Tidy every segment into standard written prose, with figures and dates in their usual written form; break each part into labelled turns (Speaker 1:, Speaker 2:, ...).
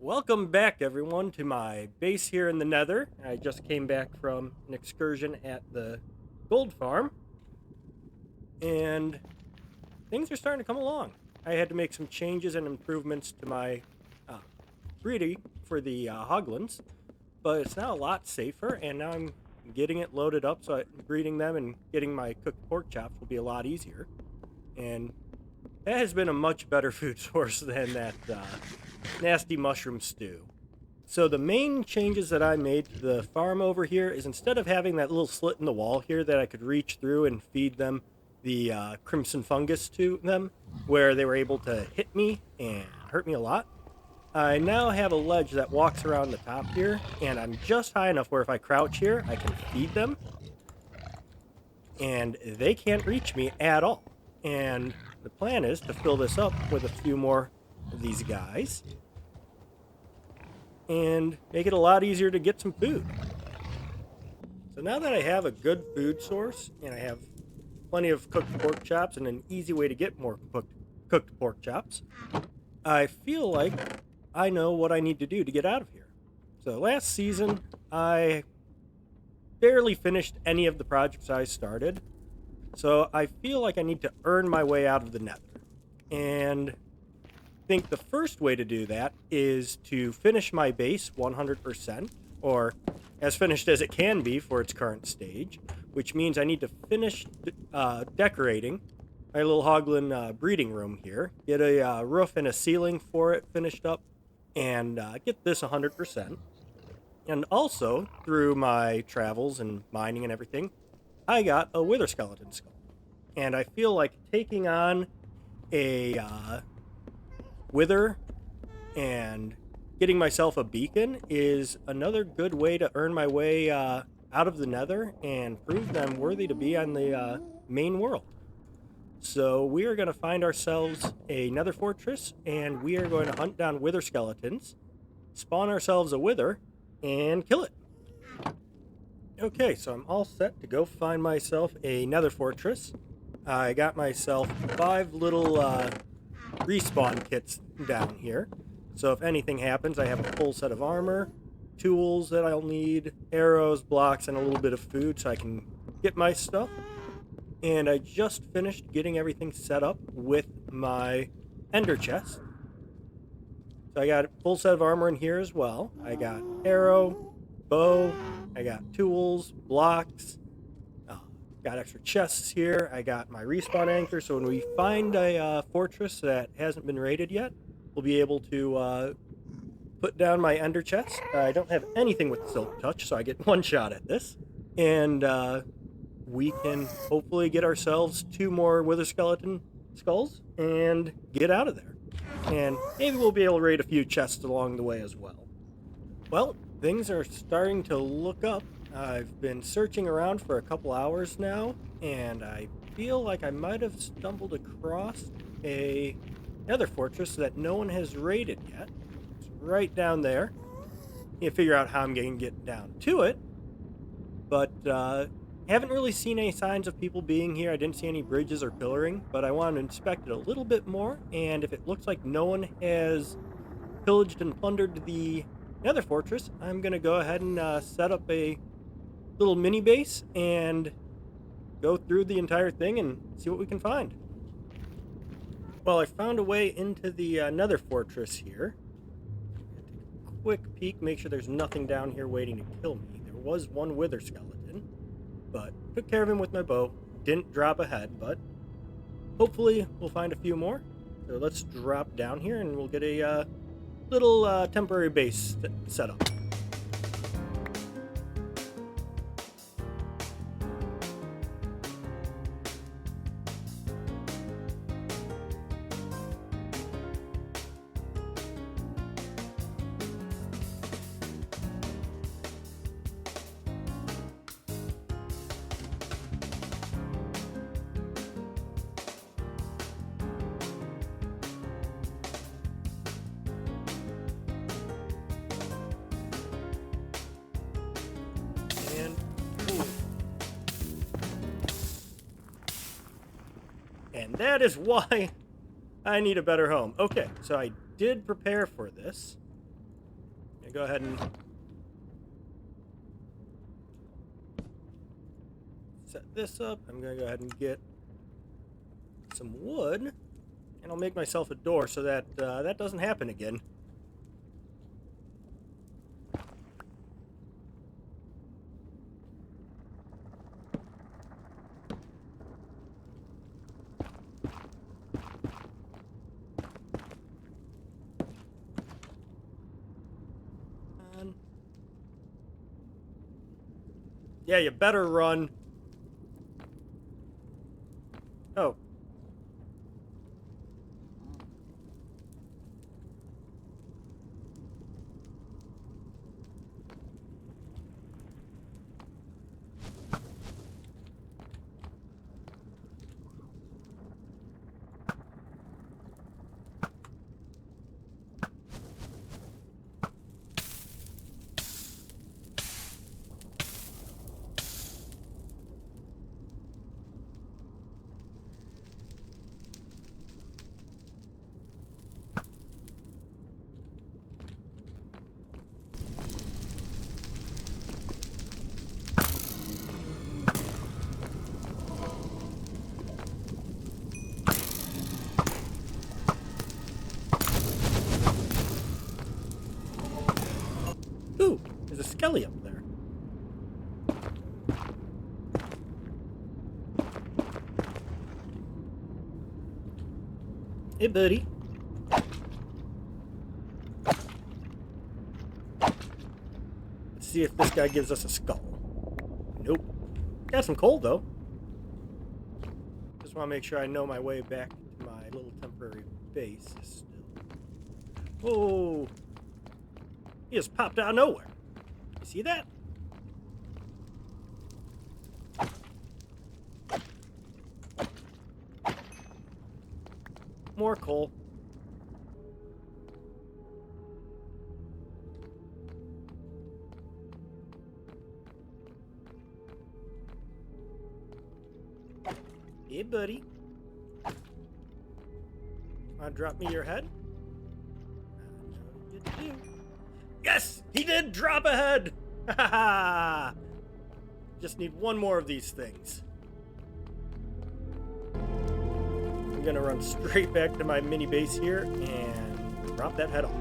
Speaker 1: Welcome back, everyone, to my base here in the Nether. I just came back from an excursion at the gold farm, and things are starting to come along. I had to make some changes and improvements to my uh, breeding for the hoglins, but it's now a lot safer, and now I'm getting it loaded up, so breeding them and getting my cooked pork chops will be a lot easier. And that has been a much better food source than that nasty mushroom stew. So the main changes that I made to the farm over here is instead of having that little slit in the wall here that I could reach through and feed them the crimson fungus to them, where they were able to hit me and hurt me a lot, I now have a ledge that walks around the top here, and I'm just high enough where if I crouch here, I can feed them, and they can't reach me at all. And the plan is to fill this up with a few more of these guys and make it a lot easier to get some food. So now that I have a good food source and I have plenty of cooked pork chops and an easy way to get more cooked pork chops, I feel like I know what I need to do to get out of here. So last season, I barely finished any of the projects I started. So I feel like I need to earn my way out of the nether. And I think the first way to do that is to finish my base 100%, or as finished as it can be for its current stage, which means I need to finish decorating my little hoglin breeding room here, get a roof and a ceiling for it finished up, and get this 100%. And also, through my travels and mining and everything, I got a wither skeleton skull. And I feel like taking on a wither and getting myself a beacon is another good way to earn my way out of the nether and prove that I'm worthy to be on the main world. So we are going to find ourselves a nether fortress, and we are going to hunt down wither skeletons, spawn ourselves a wither, and kill it. Okay, so I'm all set to go find myself a nether fortress. I got myself 5 little respawn kits down here. So if anything happens, I have a full set of armor, tools that I'll need, arrows, blocks, and a little bit of food so I can get my stuff. And I just finished getting everything set up with my ender chest. So I got a full set of armor in here as well. I got arrow, bow, I got tools, blocks, got extra chests here. I got my respawn anchor, so when we find a fortress that hasn't been raided yet, we'll be able to put down my ender chest. I don't have anything with silk touch, so I get one shot at this. And we can hopefully get ourselves 2 more wither skeleton skulls and get out of there. And maybe we'll be able to raid a few chests along the way as well. Well, things are starting to look up. I've been searching around for a couple hours now, and I feel like I might have stumbled across a nether fortress that no one has raided yet. It's right down there. Need to figure out how I'm going to get down to it, but haven't really seen any signs of people being here. I didn't see any bridges or pillaring, but I want to inspect it a little bit more, and if it looks like no one has pillaged and plundered the nether fortress, I'm going to go ahead and set up a little mini base and go through the entire thing and see what we can find. Well, I found a way into the nether fortress here. Quick peek, make sure there's nothing down here waiting to kill me. There was one wither skeleton, but took care of him with my bow. Didn't drop a head, but hopefully we'll find a few more. So let's drop down here and we'll get a little temporary base set up. And that is why I need a better home. Okay, so I did prepare for this. I go ahead and set this up. I'm going to go ahead and get some wood, and I'll make myself a door so that that doesn't happen again. Yeah, you better run. Oh. Ooh, there's a skelly up there. Hey, buddy. Let's see if this guy gives us a skull. Nope. Got some coal, though. Just want to make sure I know my way back to my little temporary base still. Whoa. He just popped out of nowhere. You see that? More coal. Hey, buddy. Want to drop me your head? You do. Yes! He did drop a head! Ha ha ha! Just need one more of these things. I'm gonna run straight back to my mini base here and drop that head off.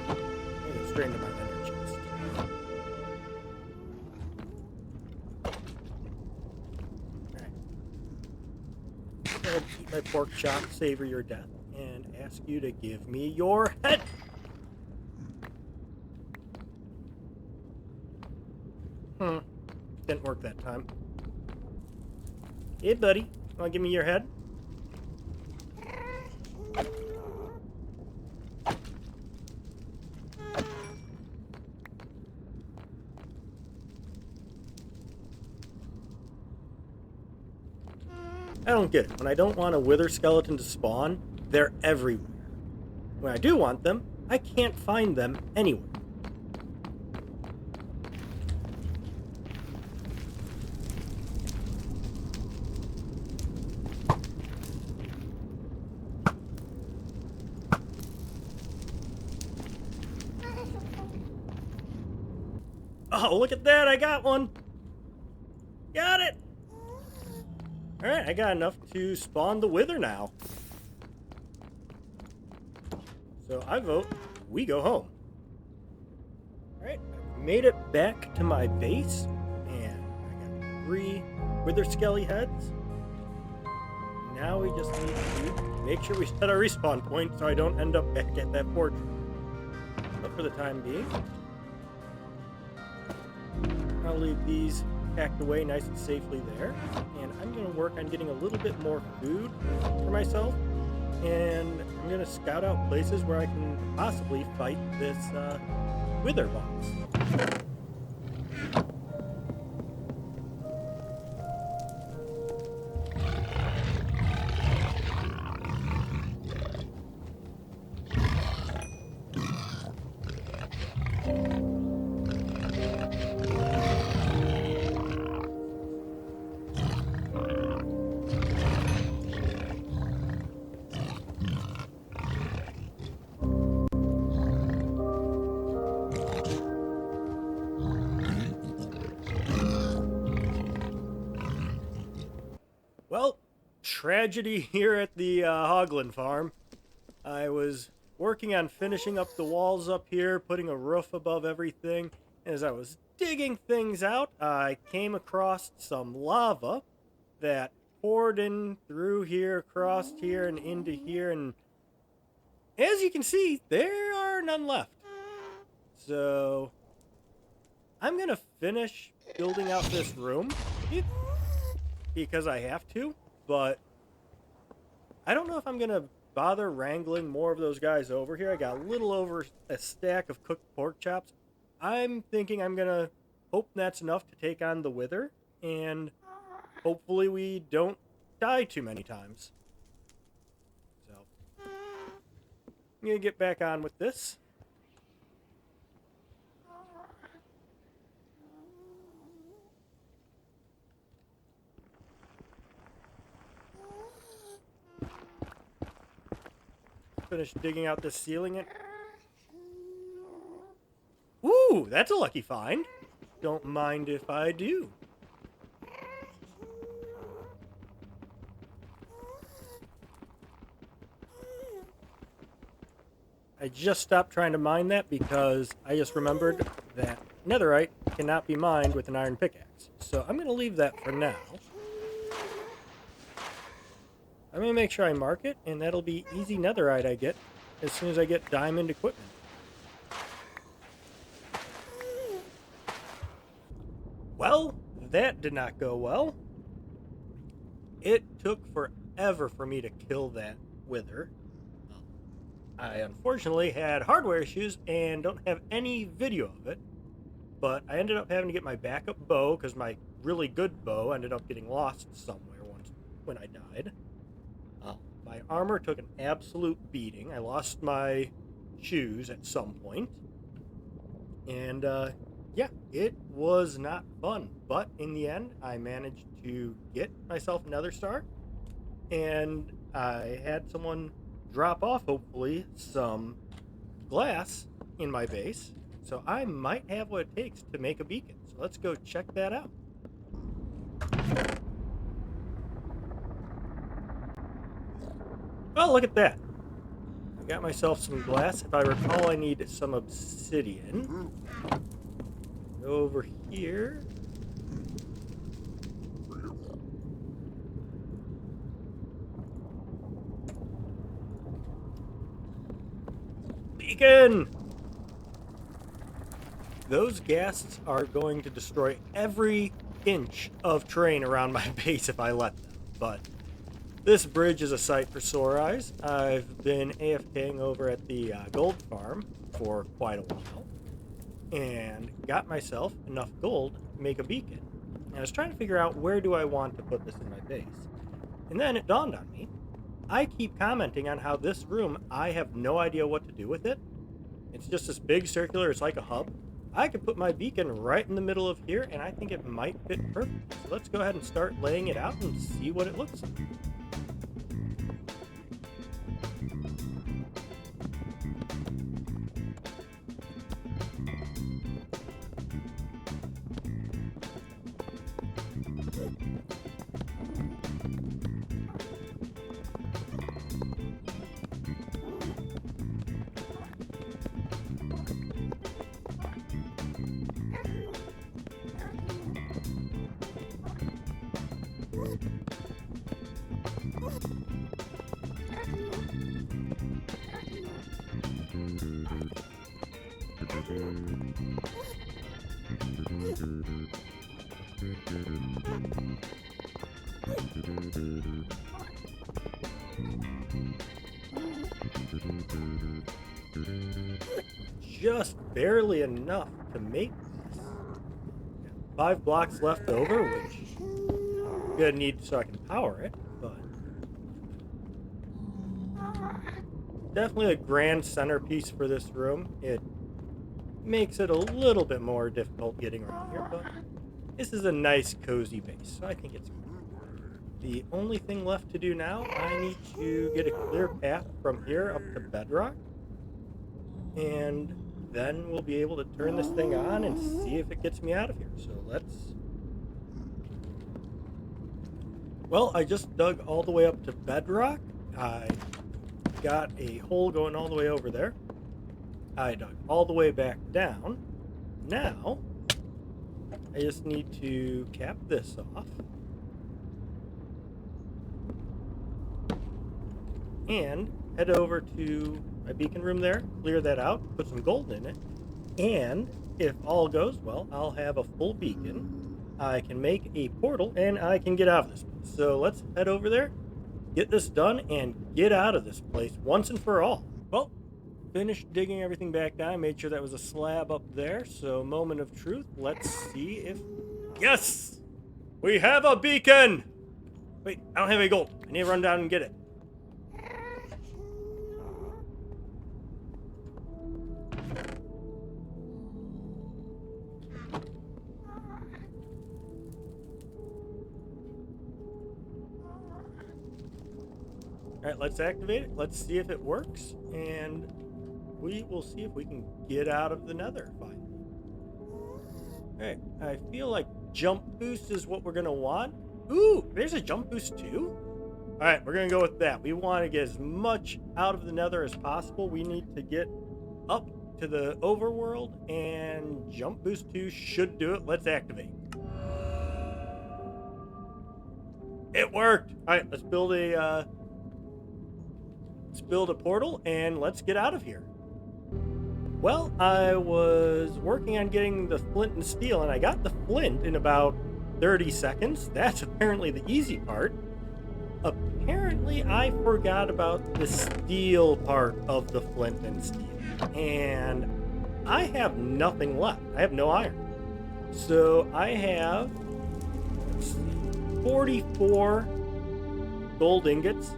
Speaker 1: I'm gonna go straight into my ender chest. Alright. Go ahead and eat my pork chop, savor your death, and ask you to give me your head! Didn't work that time. Hey, buddy. Want to give me your head? I don't get it. When I don't want a wither skeleton to spawn, they're everywhere. When I do want them, I can't find them anywhere. Oh, look at that. I got one. Got it. All right, I got enough to spawn the wither now. So I vote we go home. All right, I've made it back to my base, and I got 3 wither skelly heads. Now we just need to make sure we set our respawn point so I don't end up back at that fortress. But for the time being, I'll leave these packed away nice and safely there, and I'm going to work on getting a little bit more food for myself, and I'm going to scout out places where I can possibly fight this wither boss. Well, tragedy here at the Hoglin farm. I was working on finishing up the walls up here, putting a roof above everything. As I was digging things out, I came across some lava that poured in through here, across here, and into here. And as you can see, there are none left. So I'm going to finish building out this room because I have to, but I don't know if I'm going to bother wrangling more of those guys over here. I got a little over a stack of cooked pork chops. I'm thinking I'm going to hope that's enough to take on the wither, and hopefully we don't die too many times. So I'm going to get back on with this. Finish digging out this ceiling. Ooh, that's a lucky find. Don't mind if I do. I just stopped trying to mine that because I just remembered that netherite cannot be mined with an iron pickaxe. So I'm going to leave that for now. I'm going to make sure I mark it, and that'll be easy netherite I get as soon as I get diamond equipment. Well, that did not go well. It took forever for me to kill that wither. I unfortunately had hardware issues and don't have any video of it, but I ended up having to get my backup bow because my really good bow ended up getting lost somewhere once when I died. My armor took an absolute beating. I lost my shoes at some point. And, yeah, it was not fun. But in the end, I managed to get myself another star. And I had someone drop off, hopefully, some glass in my base. So I might have what it takes to make a beacon. So let's go check that out. Oh, look at that. I got myself some glass. If I recall, I need some obsidian. Over here. Beacon! Those ghasts are going to destroy every inch of terrain around my base if I let them, but this bridge is a sight for sore eyes. I've been AFKing over at the gold farm for quite a while and got myself enough gold to make a beacon. And I was trying to figure out where do I want to put this in my base. And then it dawned on me, I keep commenting on how this room, I have no idea what to do with it. It's just this big circular, it's like a hub. I could put my beacon right in the middle of here, and I think it might fit perfect. So let's go ahead and start laying it out and see what it looks like. Just barely enough to make this. 5 blocks left over, which I'm gonna need so I can power it, but definitely a grand centerpiece for this room. It makes it a little bit more difficult getting around here, but this is a nice cozy base, so I think it's good. The only thing left to do now, I need to get a clear path from here up to bedrock, and then we'll be able to turn this thing on and see if it gets me out of here. So let's Well, I just dug all the way up to bedrock. I got a hole going all the way over there. I dug all the way back down. Now, I just need to cap this off. And head over to my beacon room there, clear that out, put some gold in it. And if all goes well, I'll have a full beacon. I can make a portal and I can get out of this place. So let's head over there, get this done, and get out of this place once and for all. Well, finished digging everything back down. Made sure that was a slab up there. So, moment of truth. Let's see if. Yes! We have a beacon! Wait, I don't have any gold. I need to run down and get it. All right, let's activate it. Let's see if it works, and we will see if we can get out of the nether finally. All right, I feel like jump boost is what we're gonna want. Ooh, there's a jump boost too? All right, we're gonna go with that. We want to get as much out of the nether as possible. We need to get up to the overworld, and jump boost 2 should do it. Let's activate. It worked. All right, let's build a portal and let's get out of here. Well, I was working on getting the flint and steel, and I got the flint in about 30 seconds. That's apparently the easy part. Apparently, I forgot about the steel part of the flint and steel, and I have nothing left. I have no iron. So I have, let's see, 44 gold ingots.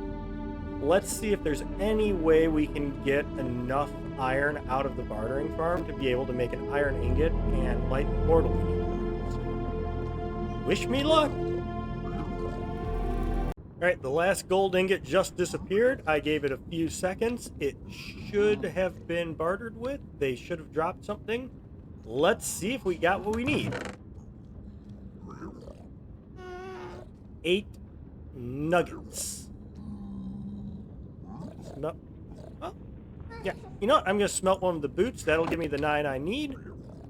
Speaker 1: Let's see if there's any way we can get enough iron out of the bartering farm to be able to make an iron ingot and light the portal we need. So, wish me luck. All right, the last gold ingot just disappeared. I gave it a few seconds. It should have been bartered with. They should have dropped something. Let's see if we got what we need. 8 nuggets. Smelt. Oh, yeah. You know what? I'm going to smelt one of the boots. That'll give me the 9 I need.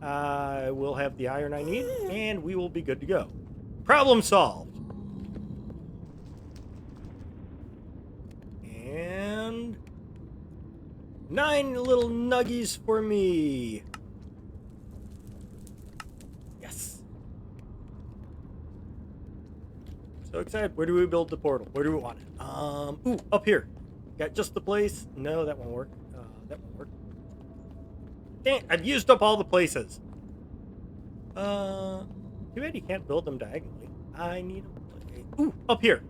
Speaker 1: I will have the iron I need, and we will be good to go. Problem solved. And 9 little nuggies for me. Yes. So excited. Where do we build the portal? Where do we want it? Ooh, up here. Got just the place. No, that won't work. That won't work. Dang, I've used up all the places. Too bad you can't build them diagonally. I need a place. Ooh, up here.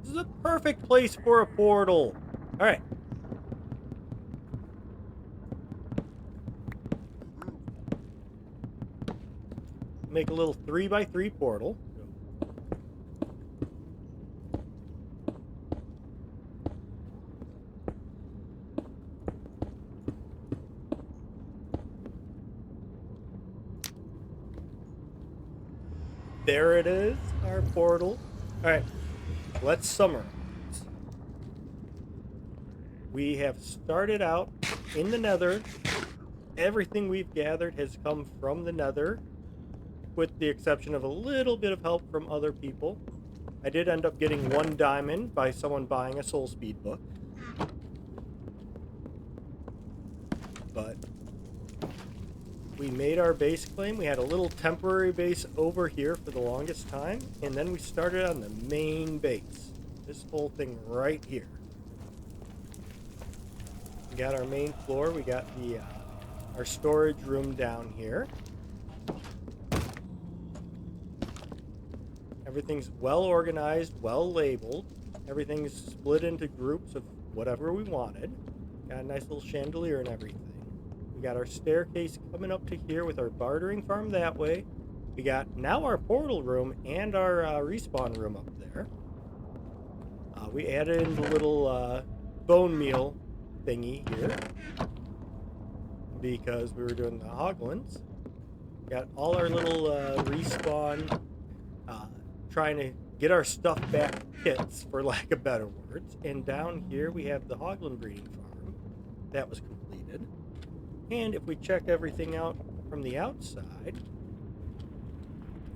Speaker 1: This is a perfect place for a portal. All right. Make a little 3x3 portal. There it is, our portal. All right, let's summarize. We have started out in the nether. Everything we've gathered has come from the nether, with the exception of a little bit of help from other people. I did end up getting 1 diamond by someone buying a soul speed book. But we made our base claim. We had a little temporary base over here for the longest time, and then we started on the main base. This whole thing right here. We got our main floor. We got the our storage room down here. Everything's well organized, well labeled. Everything's split into groups of whatever we wanted. Got a nice little chandelier and everything. We got our staircase coming up to here with our bartering farm that way. We got now our portal room and our respawn room up there. We added in the little bone meal thingy here because we were doing the hoglins. Got all our little respawn, trying to get our stuff back kits, for lack of better words. And down here we have the Hoglin breeding farm. That was completed. And if we check everything out from the outside,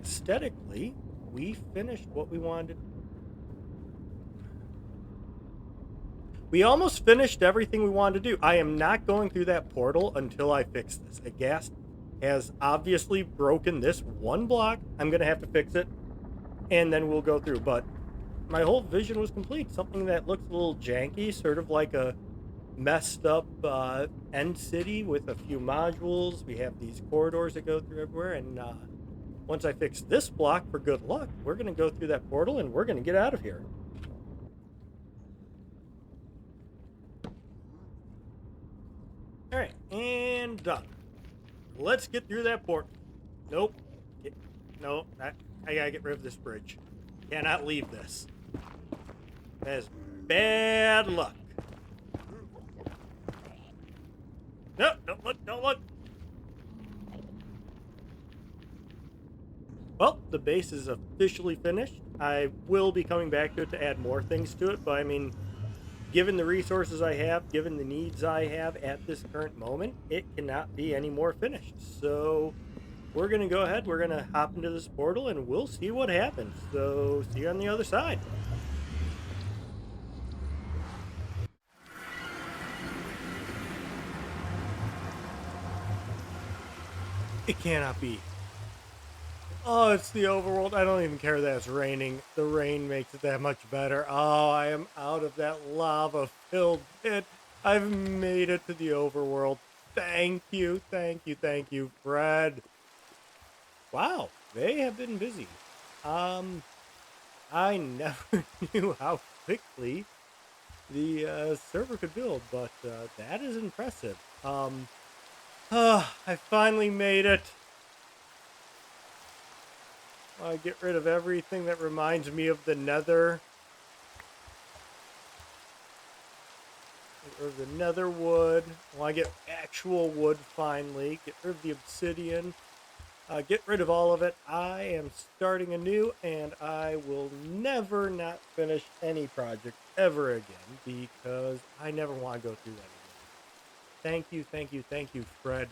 Speaker 1: aesthetically, we finished what we wanted. We almost finished everything we wanted to do. I am not going through that portal until I fix this. A ghast has obviously broken this one block. I'm going to have to fix it, and then we'll go through. But my whole vision was complete. Something that looks a little janky, sort of like a messed up end city with a few modules. We have these corridors that go through everywhere, and once I fix this block for good luck, we're going to go through that portal and we're going to get out of here. All right, and done. Let's get through that portal. Nope. No, I gotta get rid of this bridge. Cannot leave this. That is bad luck. No, don't look, don't look. Well, the base is officially finished. I will be coming back to it to add more things to it, but I mean, given the resources I have, given the needs I have at this current moment, it cannot be any more finished. So we're going to go ahead, we're going to hop into this portal, and we'll see what happens. So see you on the other side. It cannot be. Oh, it's the overworld. I don't even care that it's raining. The rain makes it that much better. Oh, I am out of that lava-filled pit. I've made it to the overworld. Thank you, thank you, thank you, Fred. Wow, they have been busy. I never knew how quickly the server could build, but that is impressive. I finally made it. I get rid of everything that reminds me of the nether. Get rid of the nether wood. Well, I get actual wood finally. Get rid of the obsidian. Get rid of all of it. I am starting anew, and I will never not finish any project ever again because I never want to go through that again. Thank you, thank you, thank you, Fred.